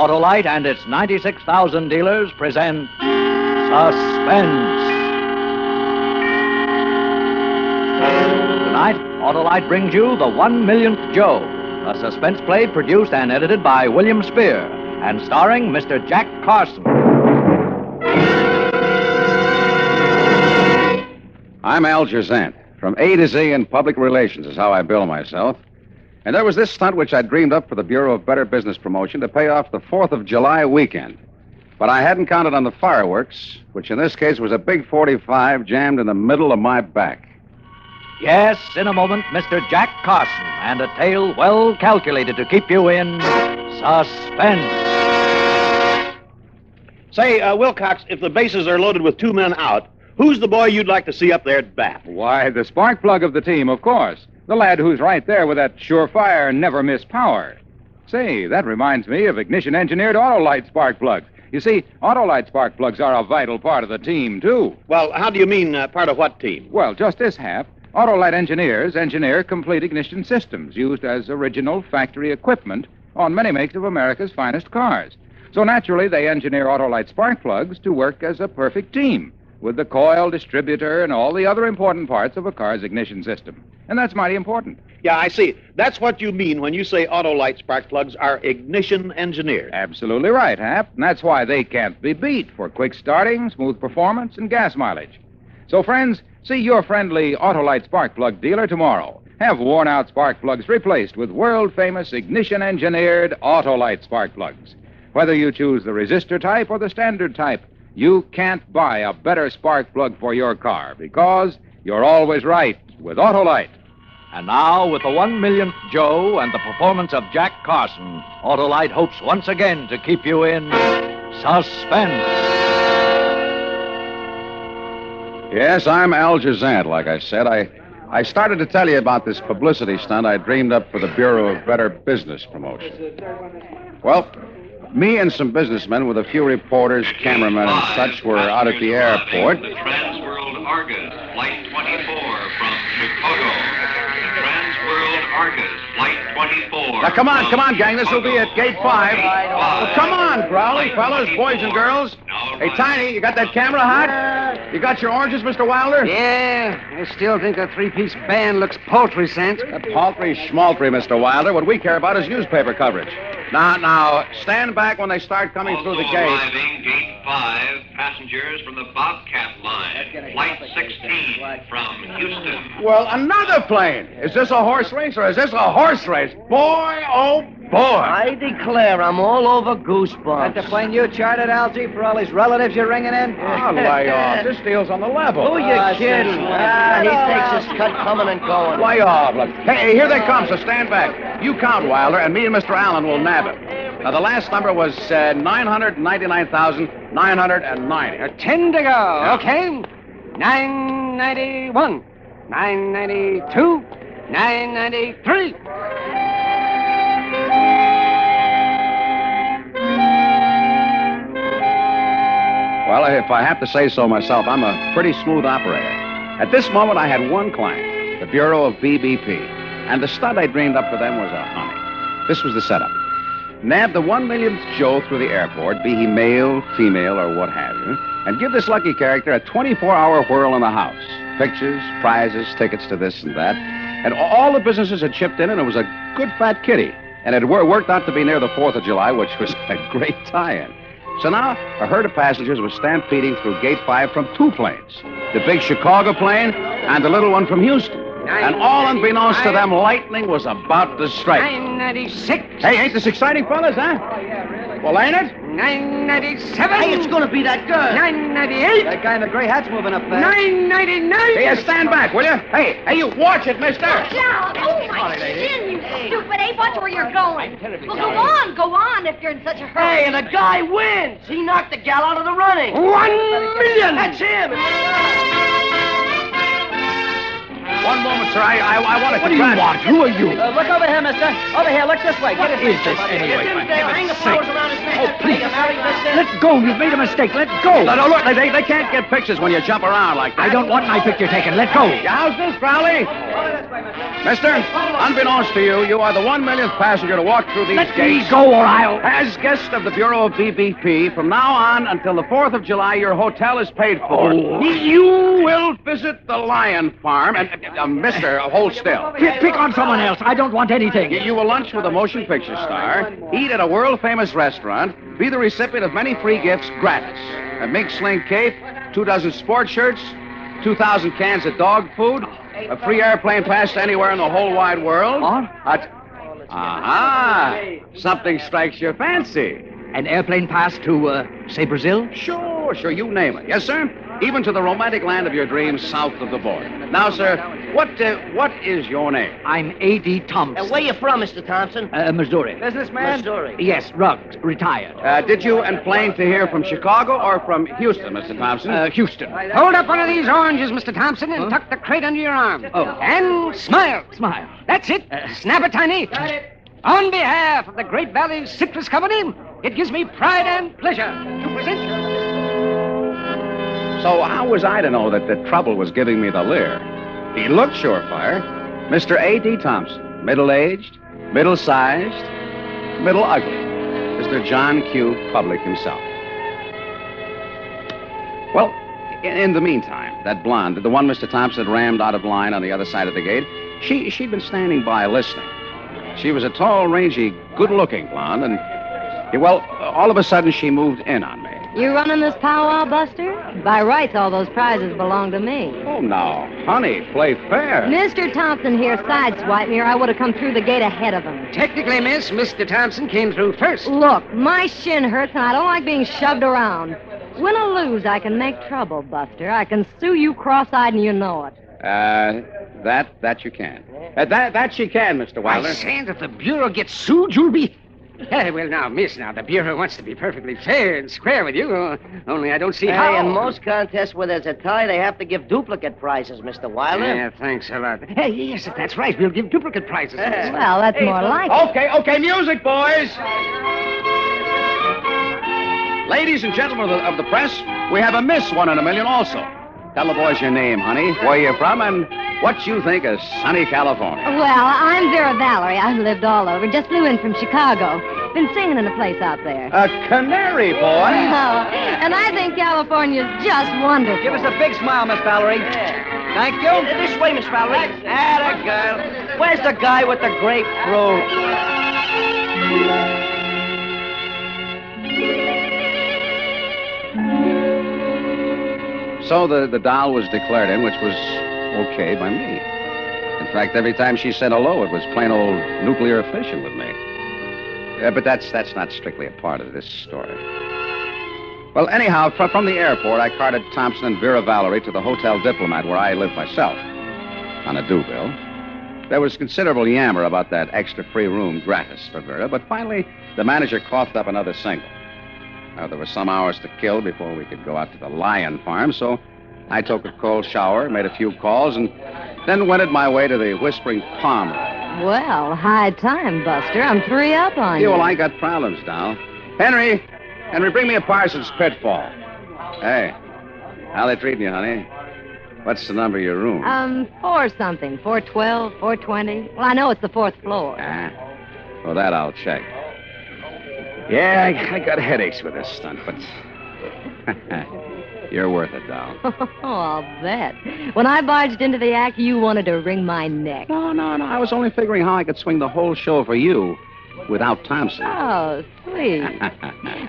Autolite and its 96,000 dealers present Suspense. Tonight, Autolite brings you The 1,000,000th Joe, a suspense play produced and edited by William Spear and starring Mr. Jack Carson. I'm Al Gerzant. From A to Z in public relations is how I bill myself. And there was this stunt which I dreamed up for the Bureau of Better Business Promotion to pay off the 4th of July weekend. But I hadn't counted on the fireworks, which in this case was a big 45 jammed in the middle of my back. Yes, in a moment, Mr. Jack Carson and a tale well calculated to keep you in suspense. Say, Wilcox, if the bases are loaded with 2 men out, who's the boy you'd like to see up there at bat? Why, the spark plug of the team, of course. The lad who's right there with that surefire, never-miss power. Say, that reminds me of ignition-engineered Autolite spark plugs. You see, Autolite spark plugs are a vital part of the team, too. Well, how do you mean part of what team? Well, just this half. Autolite engineers engineer complete ignition systems used as original factory equipment on many makes of America's finest cars. So naturally, they engineer Autolite spark plugs to work as a perfect team, with the coil, distributor, and all the other important parts of a car's ignition system. And that's mighty important. Yeah, I see. That's what you mean when you say Autolite spark plugs are ignition engineered. Absolutely right, Hap. And that's why they can't be beat for quick starting, smooth performance, and gas mileage. So, friends, see your friendly Autolite spark plug dealer tomorrow. Have worn-out spark plugs replaced with world-famous ignition-engineered Autolite spark plugs. Whether you choose the resistor type or the standard type, you can't buy a better spark plug for your car because you're always right with Autolite. And now, with the 1,000,000th Joe and the performance of Jack Carson, Autolite hopes once again to keep you in suspense. Yes, I'm Al Gerzant, like I said. I started to tell you about this publicity stunt I dreamed up for the Bureau of Better Business Promotion. Well, me and some businessmen with a few reporters, cameramen, and such were out at the airport. The Transworld Argus, Flight 24 from Chicago. The Transworld Argus, Flight 24. Now, come on, gang. This will be at Gate 5. Well, come on, Crowley, fellas, boys and girls. Hey, Tiny, you got that camera hot? You got your oranges, Mr. Wilder? Yeah, I still think a three-piece band looks paltry, Sant. Paltry schmaltry, Mr. Wilder. What we care about is newspaper coverage. Now, stand back when they start coming through the gate. Arriving Gate 5, passengers from the Bobcat line, Flight 16 from Houston. Well, another plane. Is this a horse race or is this a horse race? Boy, oh, boy. I declare I'm all over goosebumps. That's the plane you chartered, Algie, for all these relatives you're ringing in? Oh, lay off. This deal's on the level. Who you kidding? He takes his cut coming and going. Lay off. Look. Hey, here they come, so stand back. You count, Wilder, and me and Mr. Allen will nab it. Now, the last number was 999,990. 10 to go. Okay. 991, 992, 993. Well, if I have to say so myself, I'm a pretty smooth operator. At this moment, I had one client, the Bureau of BBP, and the stunt I dreamed up for them was a honey. This was the setup. Nab the 1,000,000th Joe through the airport, be he male, female, or what have you, and give this lucky character a 24-hour whirl in the house. Pictures, prizes, tickets to this and that. And all the businesses had chipped in, and it was a good fat kitty. And it worked out to be near the 4th of July, which was a great tie-in. So now, a herd of passengers was stampeding through Gate 5 from 2 planes. The big Chicago plane and the little one from Houston. And all unbeknownst to them, lightning was about to strike. 996. Hey, ain't this exciting, fellas, huh? Oh, yeah, really? Well, ain't it? 997. Hey, it's going to be that girl. 998. That guy in the gray hat's moving up fast. 999. Hey, stand back, will you? Hey, you watch it, mister. Down. Oh, my chin, you stupid ape. Watch where you're going. Well, go on if you're in such a hurry. Hey, and the guy wins. He knocked the gal out of the running. 1,000,000. That's him. One moment, sir. I wanted What to do you grab... want? Who are you? Look over here, mister. Over here, look this way. What is this anyway? For Hang the heaven's flowers sake. around his neck. Oh, please. You married, mister? Let go. You've made a mistake. Let go. No, look, they can't get pictures when you jump around like that. I don't want my picture taken. Let go. How's this, Crowley? Mister, unbeknownst to you, you are the 1 millionth passenger to walk through these Let gates. me go or I'll... As guest of the Bureau of BBP, from now on until the 4th of July, your hotel is paid for. Oh. You will visit the Lion Farm. And, mister, hold still. Pick on someone else. I don't want anything. You will lunch with a motion picture star, eat at a world-famous restaurant, be the recipient of many free gifts gratis. A mink sling cape, 2 dozen sports shirts, 2,000 cans of dog food, a free airplane pass to anywhere in the whole wide world. What? Aha! Something strikes your fancy. An airplane pass to, say, Brazil? Sure, you name it. Yes, sir? Even to the romantic land of your dreams south of the border. Now, sir, what is your name? I'm A.D. Thompson. Where you from, Mr. Thompson? Missouri. Businessman? Missouri. Yes, rugged, retired. Did you enplane to here from Chicago or from Houston, Mr. Thompson? Houston. Hold up one of these oranges, Mr. Thompson, and tuck the crate under your arm. Oh. And smile. Smile. That's it. Snap it, Tiny. Got it. On behalf of the Great Valley Citrus Company, it gives me pride and pleasure to present you. So how was I to know that the trouble was giving me the leer? He looked surefire. Mr. A.D. Thompson, middle-aged, middle-sized, middle-ugly. Mr. John Q. Public himself. Well, in the meantime, that blonde, the one Mr. Thompson had rammed out of line on the other side of the gate, she'd been standing by listening. She was a tall, rangy, good-looking blonde, and, well, all of a sudden she moved in on me. You running this powwow, Buster? By rights, all those prizes belong to me. Oh, now, honey, play fair. Mr. Thompson here sideswiped me, or I would have come through the gate ahead of him. Technically, miss, Mr. Thompson came through first. Look, my shin hurts, and I don't like being shoved around. Win or lose, I can make trouble, Buster. I can sue you cross-eyed, and you know it. That you can. That she can, Mr. Wilder. I say that the Bureau gets sued, you'll be... well, now, miss, the Bureau wants to be perfectly fair and square with you. Only I don't see how. In most contests where there's a tie, they have to give duplicate prizes, Mr. Wilder. Yeah, thanks a lot. Hey, yes, if that's right, we'll give duplicate prizes. Well, that's more like it. Okay, music, boys. Ladies and gentlemen of the press, we have a Miss 1 in a Million also. Tell the boys your name, honey, where you're from, and what you think of sunny California. Well, I'm Vera Valerie. I've lived all over. Just flew in from Chicago. Been singing in a place out there. A canary, boy. Oh, and I think California's just wonderful. Give us a big smile, Miss Valerie. Thank you. This way, Miss Valerie. Atta girl. Where's the guy with the grapefruit? So the doll was declared in, which was okay by me. In fact, every time she said hello, it was plain old nuclear fission with me. But that's not strictly a part of this story. Well, anyhow, from the airport, I carted Thompson and Vera Valerie to the Hotel Diplomat, where I live myself, on a due bill. There was considerable yammer about that extra free room gratis for Vera, but finally, the manager coughed up another single. There were some hours to kill before we could go out to the Lion Farm, so I took a cold shower, made a few calls, and then wended my way to the Whispering Palm. Well, high time, Buster. I'm 3 up on you. Yeah, well, I got problems now. Henry, bring me a Parsons Pitfall. Hey, how they treating you, honey? What's the number of your room? 4 something. 412, 420. Well, I know it's the 4th floor. Well, that I'll check. Yeah, I got headaches with this stunt, but you're worth it, doll. Oh, I'll bet. When I barged into the act, you wanted to wring my neck. No. I was only figuring how I could swing the whole show for you without Thompson. Oh, sweet.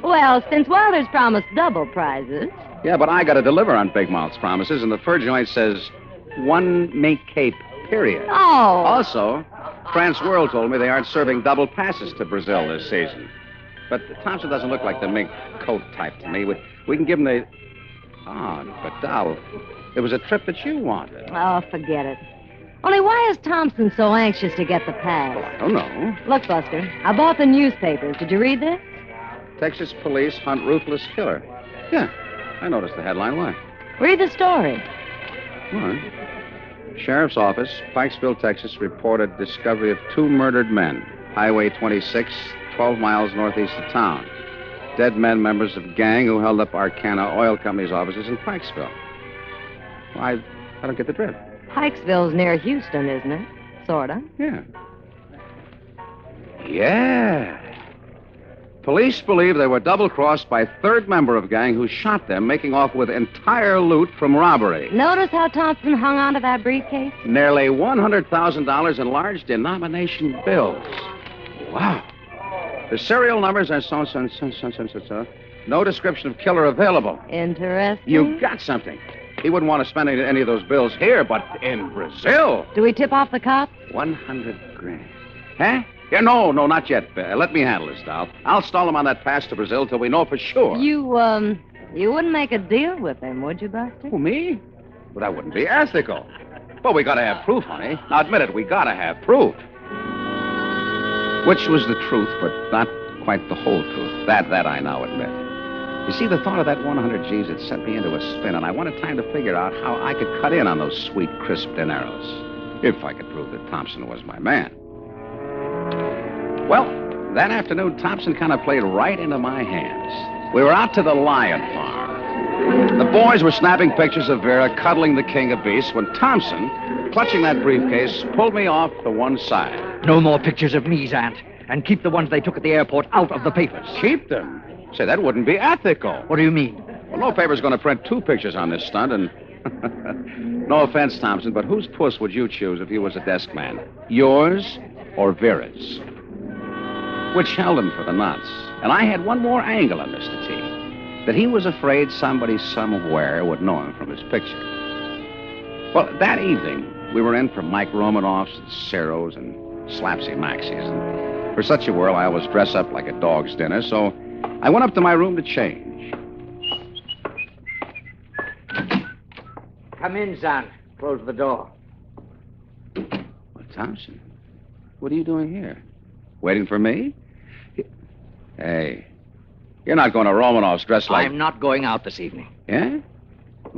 Well, since Wilder's promised double prizes... Yeah, but I got to deliver on Big Mouth's promises, and the fur joint says 1 mink cape, period. Oh. Also, France World told me they aren't serving double passes to Brazil this season. But Thompson doesn't look like the mink coat type to me. We can give him the... Oh, but Doll, it was a trip that you wanted. Oh, forget it. Only why is Thompson so anxious to get the pass? Well, I don't know. Look, Buster, I bought the newspapers. Did you read this? Texas police hunt ruthless killer. Yeah, I noticed the headline. Why? Read the story. What? Sheriff's Office, Pikesville, Texas, reported discovery of 2 murdered men. Highway 26, 12 miles northeast of town. Dead men, members of gang who held up Arcana Oil Company's offices in Pikesville. Well, I don't get the drift. Pikesville's near Houston, isn't it? Sorta. Yeah. Yeah. Police believe they were double-crossed by a 3rd member of gang who shot them, making off with entire loot from robbery. Notice how Thompson hung onto that briefcase? Nearly $100,000 in large denomination bills. Wow. The serial numbers are so. No description of killer available. Interesting. You got something. He wouldn't want to spend any of those bills here, but in Brazil. Do we tip off the cops? 100 grand. Huh? Yeah, no, not yet. Let me handle this, Doll. I'll stall him on that pass to Brazil till we know for sure. You wouldn't make a deal with him, would you, Buster? Who, me? Well, that wouldn't be ethical. But we gotta have proof, honey. Now, admit it, we gotta have proof. Which was the truth, but not quite the whole truth. That I now admit. You see, the thought of that 100 G's had sent me into a spin, and I wanted time to figure out how I could cut in on those sweet, crisp dineros. If I could prove that Thompson was my man. Well, that afternoon, Thompson kind of played right into my hands. We were out to the lion farm. The boys were snapping pictures of Vera cuddling the king of beasts when Thompson, clutching that briefcase, pulled me off to one side. No more pictures of me, Zant. And keep the ones they took at the airport out of the papers. Keep them? Say, that wouldn't be ethical. What do you mean? Well, no paper's going to print 2 pictures on this stunt, and... No offense, Thompson, but whose puss would you choose if you was a desk man? Yours or Vera's? Which held him for the nuts. And I had one more angle on Mr. T. That he was afraid somebody somewhere would know him from his picture. Well, that evening, we were in for Mike Romanoff's and Cero's and Slapsy Maxie's. And for such a whirl, I always dress up like a dog's dinner, so I went up to my room to change. Come in, Zant. Close the door. Well, Thompson, what are you doing here? Waiting for me? Hey, you're not going to Romanoff's dressed like... I'm not going out this evening. Yeah?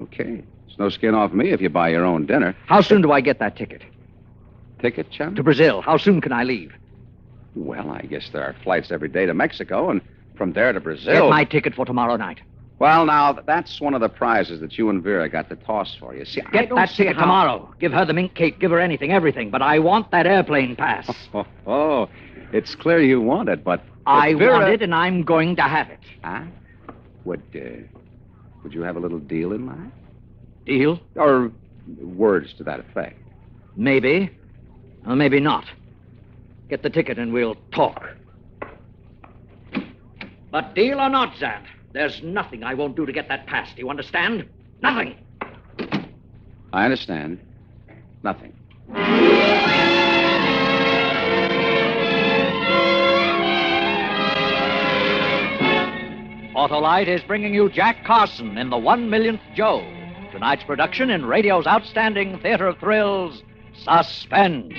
Okay. It's no skin off me if you buy your own dinner. How soon do I get that ticket? Ticket, chum? To Brazil. How soon can I leave? Well, I guess there are flights every day to Mexico, and from there to Brazil... Get my ticket for tomorrow night. Well, now, that's one of the prizes that you and Vera got to toss for. You see, Get that ticket tomorrow. Give her the mink cake, give her anything, everything. But I want that airplane pass. Oh, it's clear you want it, but... I want it, and I'm going to have it. Huh? Would you have a little deal in mind? Deal? Or words to that effect? Maybe. Or maybe not. Get the ticket and we'll talk. But deal or not, Zant, there's nothing I won't do to get that pass. Do you understand? Nothing. I understand. Nothing. Autolite is bringing you Jack Carson in The 1,000,000th Joe. Tonight's production in radio's outstanding theater of thrills, Suspense.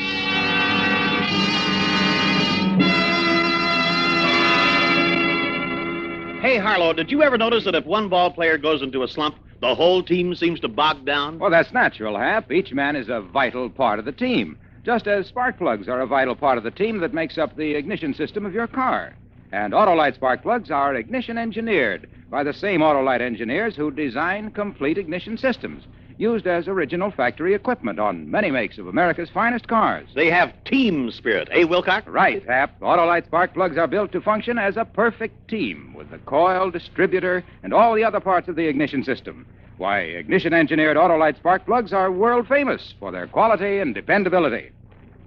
Hey, Harlow, did you ever notice that if one ball player goes into a slump, the whole team seems to bog down? Well, that's natural, Hap. Each man is a vital part of the team, just as spark plugs are a vital part of the team that makes up the ignition system of your car. And Autolite spark plugs are ignition engineered by the same Autolite engineers who design complete ignition systems, used as original factory equipment on many makes of America's finest cars. They have team spirit, eh, Wilcox? Right, Hap. Autolite spark plugs are built to function as a perfect team with the coil, distributor, and all the other parts of the ignition system. Why, ignition-engineered Autolite spark plugs are world famous for their quality and dependability.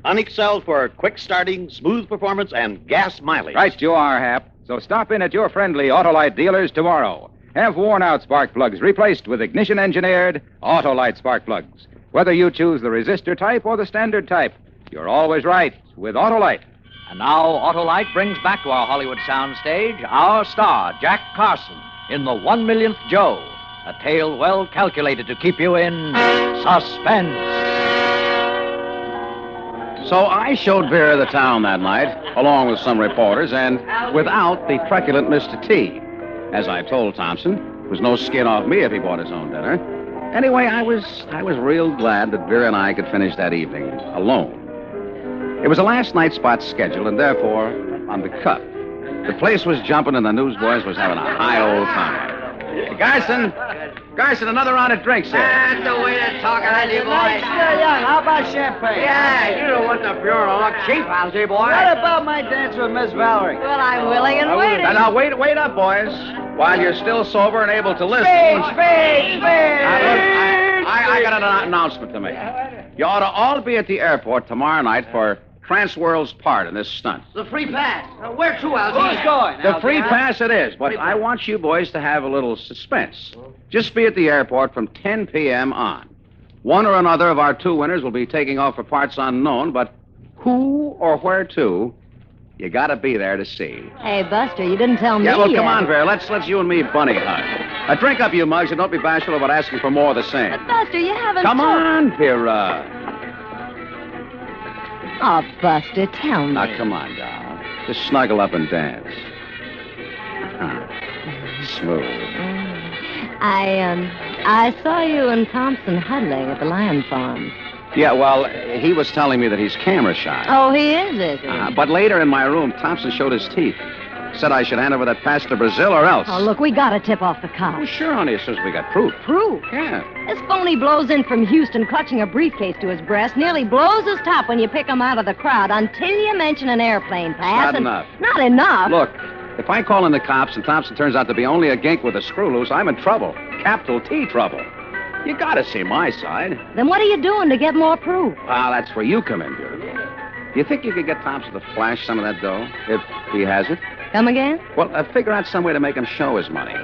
Unexcelled for quick starting, smooth performance, and gas mileage. Right you are, Hap. So stop in at your friendly Autolite dealers tomorrow. Have worn-out spark plugs replaced with ignition-engineered Autolite spark plugs. Whether you choose the resistor type or the standard type, you're always right with Autolite. And now Autolite brings back to our Hollywood soundstage our star, Jack Carson, in The 1,000,000th Joe, a tale well calculated to keep you in suspense. So I showed Vera the town that night, along with some reporters, and without the truculent Mr. T. As I told Thompson, there was no skin off me if he bought his own dinner. Anyway, I was real glad that Vera and I could finish that evening alone. It was a last night spot schedule, and therefore on the cut. The place was jumping, and the newsboys was having a high old time. Hey, Carson, another round of drinks here. That's the way to talk, Andy boy. Still young. How about champagne? Yeah, you don't want the bureau to look cheap, Andy boy. What about my dance with Miss Valerie? Well, I'm willing and waiting. Now, wait up, boys. While you're still sober and able to listen. Speech! I got an announcement to make. You ought to all be at the airport tomorrow night for Transworld's part in this stunt. The free pass. Where to, Algy? Who's going? The free pass it is, but I want you boys to have a little suspense. Just be at the airport from 10 p.m. on. One or another of our two winners will be taking off for parts unknown, but who or where to, you got to be there to see. Hey, Buster, you didn't tell me Yeah, well, yet. come on, Vera. Let's you and me bunny hug. Drink up, you mugs, and don't be bashful about asking for more of the same. But, Buster, you haven't... Come on, Vera. Oh, Buster, tell me. Now, come on, doll. Just snuggle up and dance. Smooth. I saw you and Thompson huddling at the Lion Farm. Yeah, well, he was telling me that he's camera shy. Oh, he is he? But later in my room, Thompson showed his teeth. Said I should hand over that pass to Brazil or else. Oh, look, we gotta tip off the cops. Oh, sure, honey, as soon as we got proof. Proof? Yeah. This phony blows in from Houston clutching a briefcase to his breast, nearly blows his top when you pick him out of the crowd until you mention an airplane pass. Not enough. Not enough? Look, if I call in the cops and Thompson turns out to be only a gink with a screw loose, I'm in trouble. Capital T trouble. You gotta see my side. Then what are you doing to get more proof? Well, that's where you come in, beautiful. Do you think you could get Thompson to flash some of that dough, if he has it? Come again? Well, figure out some way to make him show his money.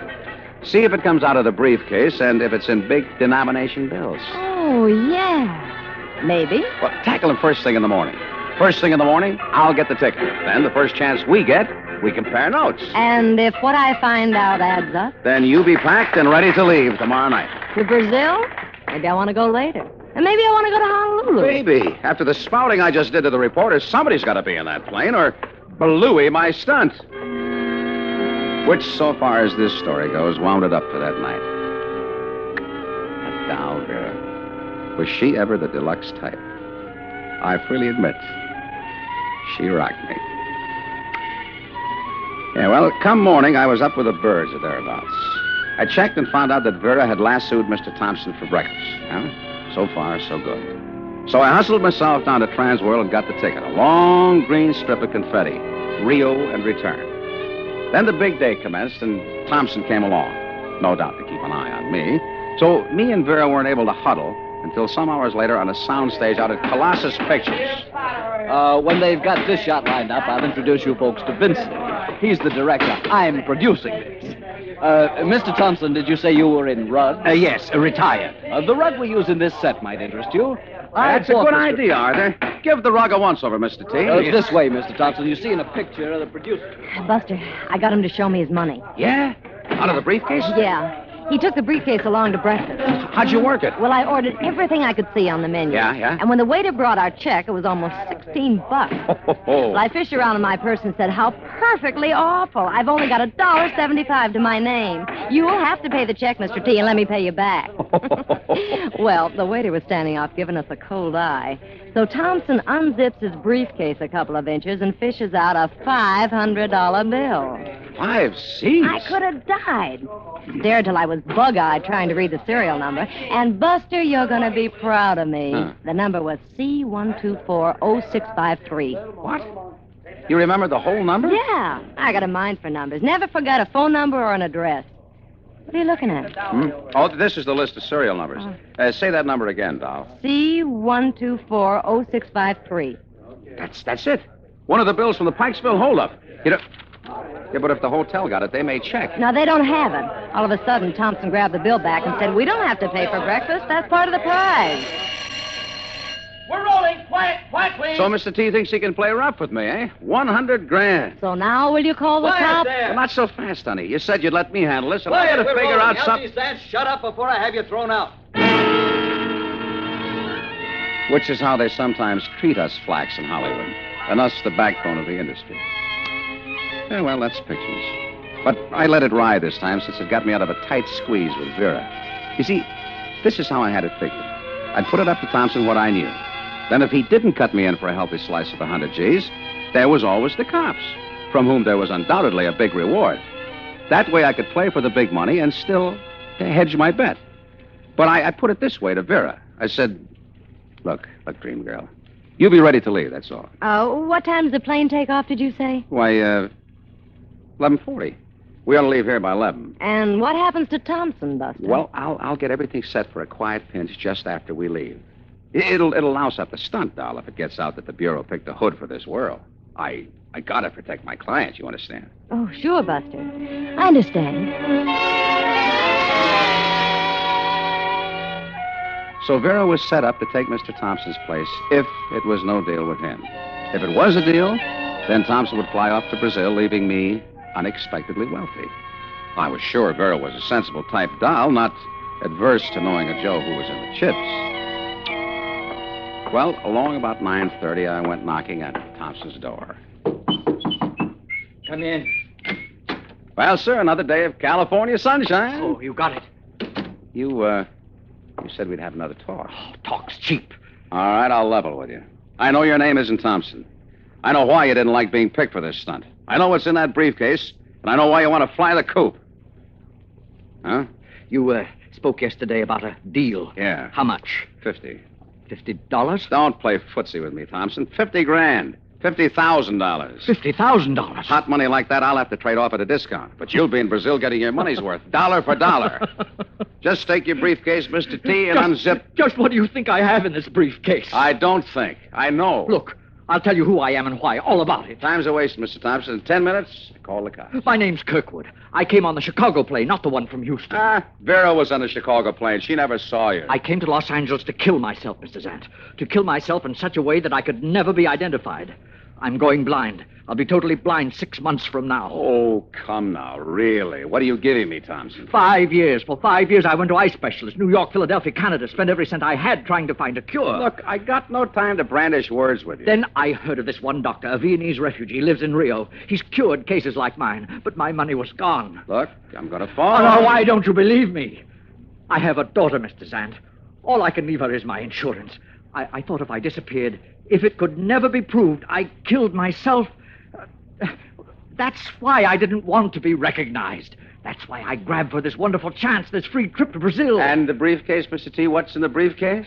See if it comes out of the briefcase and if it's in big denomination bills. Oh, yeah. Maybe. Well, tackle him first thing in the morning. First thing in the morning, I'll get the ticket. Then the first chance we get, we compare notes. And if what I find out adds up? Then you be packed and ready to leave tomorrow night. To Brazil? Maybe I want to go later. And maybe I want to go to Honolulu. Baby, after the spouting I just did to the reporters, somebody's got to be in that plane or Balooey my stunt. Which, so far as this story goes, wound it up for that night. That doll, Vera. Was she ever the deluxe type? I freely admit, she rocked me. Yeah, well, come morning, I was up with the birds or thereabouts. I checked and found out that Vera had lassoed Mr. Thompson for breakfast. Huh? So far, so good. So I hustled myself down to Transworld and got the ticket. A long green strip of confetti. Rio and return. Then the big day commenced, and Thompson came along. No doubt to keep an eye on me. So me and Vera weren't able to huddle until some hours later on a soundstage out at Colossus Pictures. When they've got this shot lined up, I'll introduce you folks to Vincent. He's the director. I'm producing this. Mr. Thompson, did you say you were in Rudd? Yes, retired. The rug we use in this set might interest you. That's a good idea, Arthur. Give the rug a once-over, Mr. T. This way, Mr. Thompson. You see in a picture of the producer. Buster, I got him to show me his money. Yeah? Out of the briefcase? Yeah. He took the briefcase along to breakfast. How'd you work it? Well, I ordered everything I could see on the menu. Yeah? And when the waiter brought our check, it was almost $16. Well, I fished around in my purse and said, how perfectly awful. I've only got $1.75 to my name. You'll have to pay the check, Mr. T, and let me pay you back. Well, the waiter was standing off giving us a cold eye. So Thompson unzips his briefcase a couple of inches and fishes out a $500 bill. 5 C's? I could have died. Stared till I was bug-eyed trying to read the serial number. And, Buster, you're going to be proud of me. Huh. The number was C1240653. What? You remember the whole number? Yeah. I got a mind for numbers. Never forgot a phone number or an address. What are you looking at? Oh, this is the list of serial numbers. Say that number again, doll. C1240653. That's it. One of the bills from the Pikesville holdup. You know... Yeah, but if the hotel got it, they may check. No, they don't have it. All of a sudden, Thompson grabbed the bill back and said, we don't have to pay for breakfast. That's part of the prize. We're rolling. Quiet, please. So Mr. T thinks he can play rough with me, eh? 100 grand. So now will you call the cops? Well, not so fast, honey. You said you'd let me handle this, and I got to figure out something. Shut up before I have you thrown out. Which is how they sometimes treat us flacks in Hollywood, and us the backbone of the industry. Yeah, well, that's pictures. But I let it ride this time since it got me out of a tight squeeze with Vera. You see, This is how I had it figured. I'd put it up to Thompson what I knew. Then if he didn't cut me in for a healthy slice of the 100 G's, there was always the cops, from whom there was undoubtedly a big reward. That way I could play for the big money and still hedge my bet. But I put it this way to Vera. I said, look, dream girl, you be ready to leave, that's all. What time does the plane take off, did you say? Why, 11:40. We ought to leave here by 11. And what happens to Thompson, Buster? Well, I'll get everything set for a quiet pinch just after we leave. It'll louse up the stunt, doll, if it gets out that the Bureau picked a hood for this world. I gotta protect my clients, you understand? Oh, sure, Buster. I understand. So Vera was set up to take Mr. Thompson's place if it was no deal with him. If it was a deal, then Thompson would fly off to Brazil, leaving me unexpectedly wealthy. I was sure Vera was a sensible type doll, not adverse to knowing a Joe who was in the chips. Well, along about 9:30, I went knocking at Thompson's door. Come in. Well, sir, another day of California sunshine. Oh, you got it. You said we'd have another talk. Oh, talk's cheap. All right, I'll level with you. I know your name isn't Thompson. I know why you didn't like being picked for this stunt. I know what's in that briefcase, and I know why you want to fly the coop. Huh? You spoke yesterday about a deal. Yeah. How much? 50. $50? Don't play footsie with me, Thompson. 50 grand. $50,000. $50,000? Hot money like that, I'll have to trade off at a discount. But you'll be in Brazil getting your money's worth, dollar for dollar. Just take your briefcase, Mr. T, and unzip. Just what do you think I have in this briefcase? I don't think. I know. Look, I'll tell you who I am and why, all about it. Time's a waste, Mr. Thompson. In 10 minutes, call the cops. My name's Kirkwood. I came on the Chicago plane, not the one from Houston. Vera was on the Chicago plane. She never saw you. I came to Los Angeles to kill myself, Mr. Zant. To kill myself in such a way that I could never be identified. I'm going blind. I'll be totally blind 6 months from now. Oh, come now, really? What are you giving me, Thompson? 5 years. For 5 years, I went to eye specialists, New York, Philadelphia, Canada, spent every cent I had trying to find a cure. Look, I got no time to brandish words with you. Then I heard of this one doctor, a Viennese refugee, lives in Rio. He's cured cases like mine, but my money was gone. Look, I'm going to fall. Oh, no, why don't you believe me? I have a daughter, Mr. Zant. All I can leave her is my insurance. I thought if I disappeared, if it could never be proved I killed myself, that's why I didn't want to be recognized. That's why I grabbed for this wonderful chance, this free trip to Brazil. And the briefcase, Mr. T, what's in the briefcase?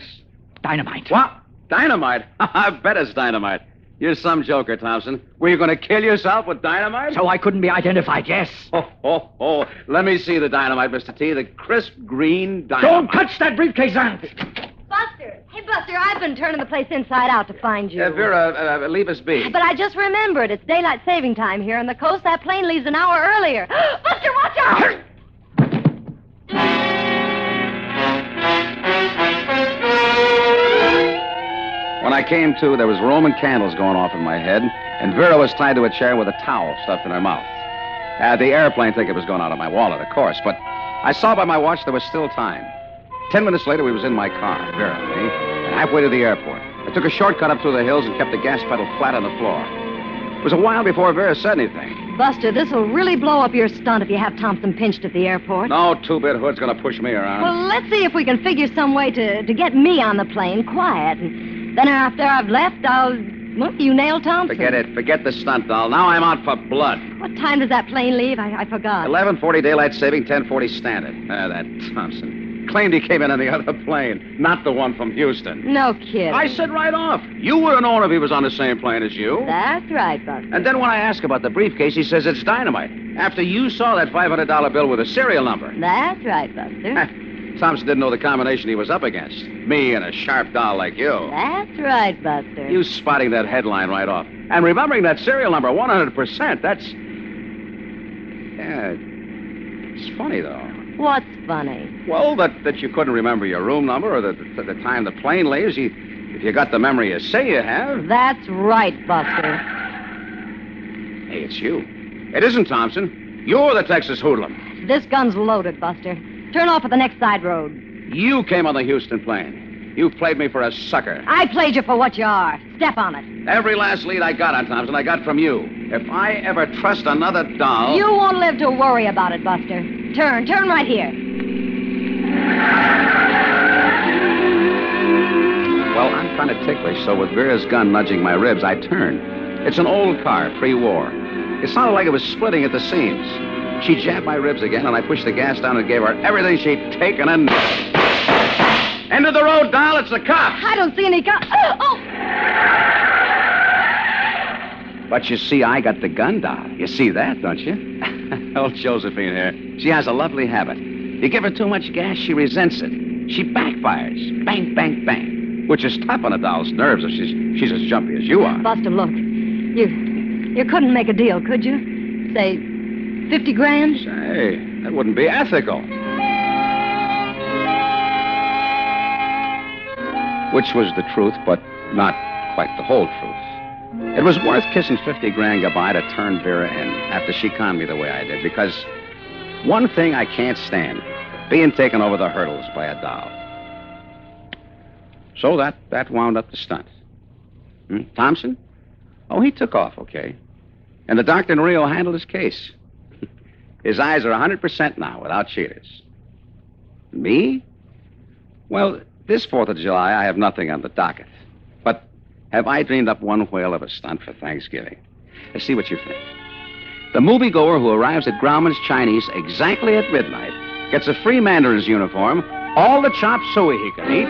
Dynamite. What? Dynamite? I bet it's dynamite. You're some joker, Thompson. Were you going to kill yourself with dynamite? So I couldn't be identified, yes. Oh. Let me see the dynamite, Mr. T. The crisp green dynamite. Don't touch that briefcase, Zant. Buster! Hey, Buster, I've been turning the place inside out to find you. Vera, leave us be. But I just remembered. It's daylight saving time here on the coast. That plane leaves an hour earlier. Buster, watch out! When I came to, there was Roman candles going off in my head, and Vera was tied to a chair with a towel stuffed in her mouth. The airplane ticket was going out of my wallet, of course, but I saw by my watch there was still time. 10 minutes later, we was in my car, Vera and me, and halfway to the airport. I took a shortcut up through the hills and kept the gas pedal flat on the floor. It was a while before Vera said anything. Buster, this'll really blow up your stunt if you have Thompson pinched at the airport. No two-bit hood's going to push me around. Well, let's see if we can figure some way to get me on the plane quiet. And then after I've left, you nail Thompson. Forget it. Forget the stunt, doll. Now I'm out for blood. What time does that plane leave? I forgot. 11:40 daylight saving, 10:40 standard. That Thompson. Claimed he came in on the other plane, not the one from Houston. No kidding. I said right off. You would have known if he was on the same plane as you. That's right, Buster. And then when I ask about the briefcase, he says it's dynamite. After you saw that $500 bill with a serial number. That's right, Buster. Thompson didn't know the combination he was up against. Me and a sharp doll like you. That's right, Buster. You spotting that headline right off. And remembering that serial number 100%, that's... Yeah, it's funny, though. What's funny? Well, that you couldn't remember your room number or the time the plane leaves. If you got the memory you say you have. That's right, Buster. Hey, it's you. It isn't Thompson. You're the Texas hoodlum. This gun's loaded, Buster. Turn off at the next side road. You came on the Houston plane. You played me for a sucker. I played you for what you are. Step on it. Every last lead I got on Thompson, I got from you. If I ever trust another doll... You won't live to worry about it, Buster. Turn right here. perfectly, so with Vera's gun nudging my ribs, I turned. It's an old car, pre-war. It sounded like it was splitting at the seams. She jabbed my ribs again, and I pushed the gas down and gave her everything she'd taken and... End of the road, doll. It's the cops. I don't see any cops. Oh! But you see, I got the gun, doll. You see that, don't you? Old Josephine here. She has a lovely habit. You give her too much gas, she resents it. She backfires. Bang, bang, bang. Which is tough on a doll's nerves if she's as jumpy as you are. Buster, look. You couldn't make a deal, could you? Say, 50 grand? Say, that wouldn't be ethical. Which was the truth, but not quite the whole truth. It was worth kissing 50 grand goodbye to turn Vera in after she conned me the way I did, because one thing I can't stand, being taken over the hurdles by a doll. So that wound up the stunt. Thompson? Oh, he took off, okay. And the doctor in Rio handled his case. His eyes are 100% now, without cheaters. Me? Well, this 4th of July, I have nothing on the docket. But have I dreamed up one whale of a stunt for Thanksgiving? Let's see what you think. The moviegoer who arrives at Grauman's Chinese exactly at midnight gets a free Mandarin's uniform, all the chop suey he can eat.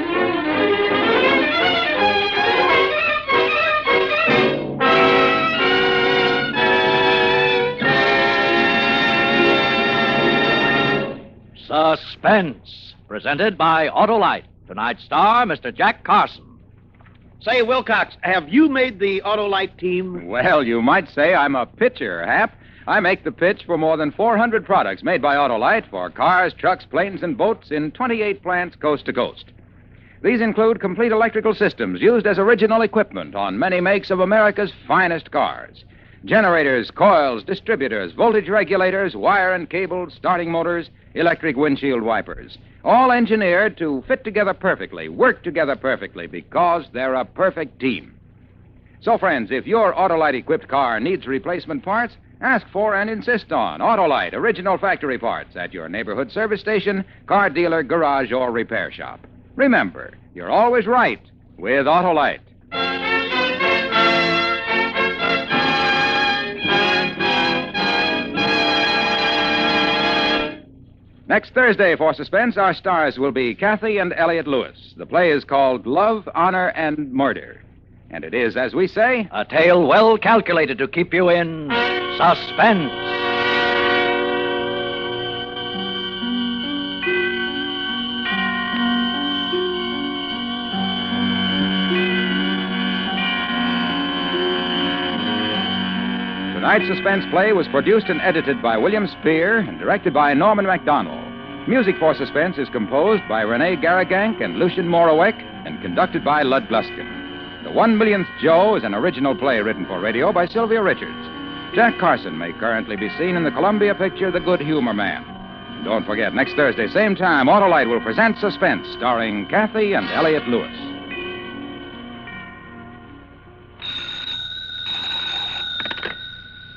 Suspense, presented by Autolite. Tonight's star, Mr. Jack Carson. Say, Wilcox, have you made the Autolite team? Well, you might say I'm a pitcher, Hap. I make the pitch for more than 400 products made by Autolite for cars, trucks, planes, and boats in 28 plants coast to coast. These include complete electrical systems used as original equipment on many makes of America's finest cars. Generators, coils, distributors, voltage regulators, wire and cable, starting motors, electric windshield wipers. All engineered to fit together perfectly, work together perfectly, because they're a perfect team. So, friends, if your Autolite-equipped car needs replacement parts, ask for and insist on Autolite original factory parts at your neighborhood service station, car dealer, garage, or repair shop. Remember, you're always right with Autolite. Next Thursday for Suspense, our stars will be Kathy and Elliot Lewis. The play is called Love, Honor, and Murder. And it is, as we say, a tale well calculated to keep you in suspense. Tonight's Suspense play was produced and edited by William Spear and directed by Norman MacDonald. Music for Suspense is composed by Renee Garrigank and Lucien Morawek and conducted by Lud Gluskin. The 1 Millionth Joe is an original play written for radio by Sylvia Richards. Jack Carson may currently be seen in the Columbia picture The Good Humor Man. Don't forget, next Thursday, same time, Autolite will present Suspense, starring Kathy and Elliot Lewis.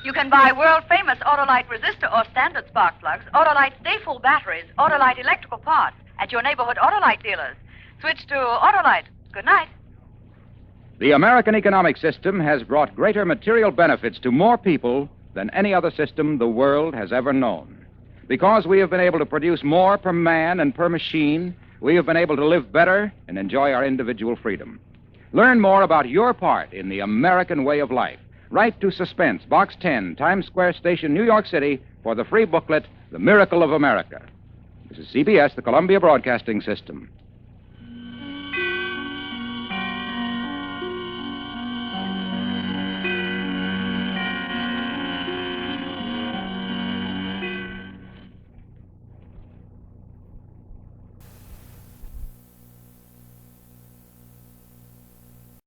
You can buy world-famous Autolite resistor or standard spark plugs, Autolite stay-full batteries, Autolite electrical parts at your neighborhood Autolite dealers. Switch to Autolite. Good night. The American economic system has brought greater material benefits to more people than any other system the world has ever known. Because we have been able to produce more per man and per machine, we have been able to live better and enjoy our individual freedom. Learn more about your part in the American way of life. Write to Suspense, Box 10, Times Square Station, New York City, for the free booklet, The Miracle of America. This is CBS, the Columbia Broadcasting System.